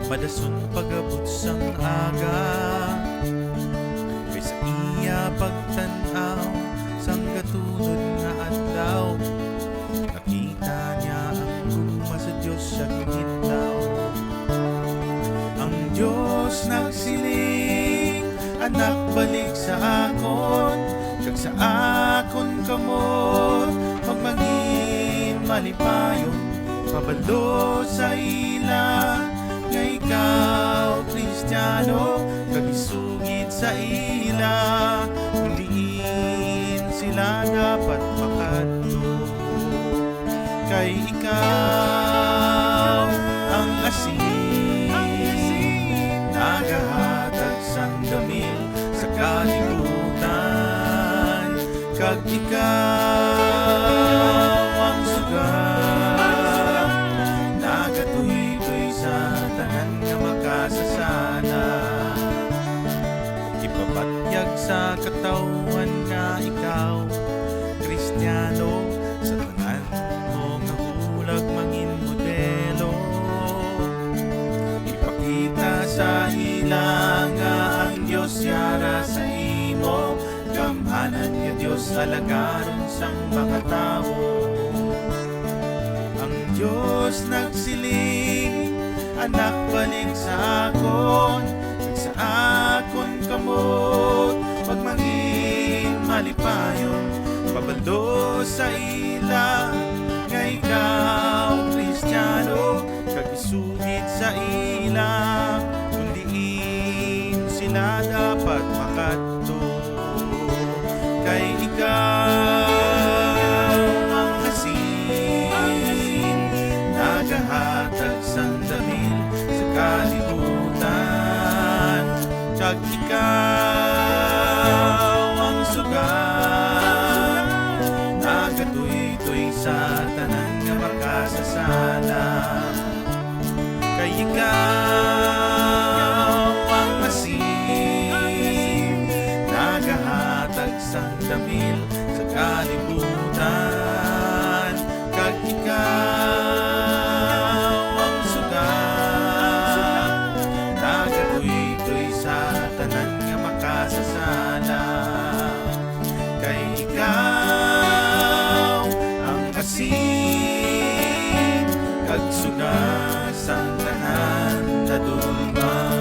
Madason pagabot sang aga, kay sa iya pagtan-aw sang katunod nga adlaw. Nakita niya ang gugma sa Diyos sa gitlaw. Ang Diyos nagsiling, anak balik sa akon, kag sa akon kamot magmangin malipayon. Pabalo sa ila nga ikaw Kristiyano, kag isugid sa ila huliin sila dapat makadto. Kay ikaw ang asin, nagahatag sang damil sa kalibutan, kag ikaw ang sugat, nagatuloy sa tanan nga makasasana. Ipapatyag sa katawan nga ikaw Kristiyano, sa tanan mo nga hulag mangin modelo. Ipakita sa ila nga ang Diyos yara sa imo, gamhanan nga Diyos alagaron sang mga tao. Ang Diyos nagsiling, anak balik sa akon, kag sa akon kamot magmangin malipayon. Pabalo sa ila nga ikaw Kristiyano, kag isugid sa ila kundiin sila dapat makadto. Kay ikaw ang asin, nagahatag sang damil sa kalibutan, kag ikaw ang sugat, nagatuloy sa tanan nga makasasala. Kay ikaw ang asin, nagahatag sang damil sa kalibutan, kag ikaw ang sugat, nagatuloy sa tanan nga makasasala. Kay ikaw ang asin, kag sugat sang tanan na dulma.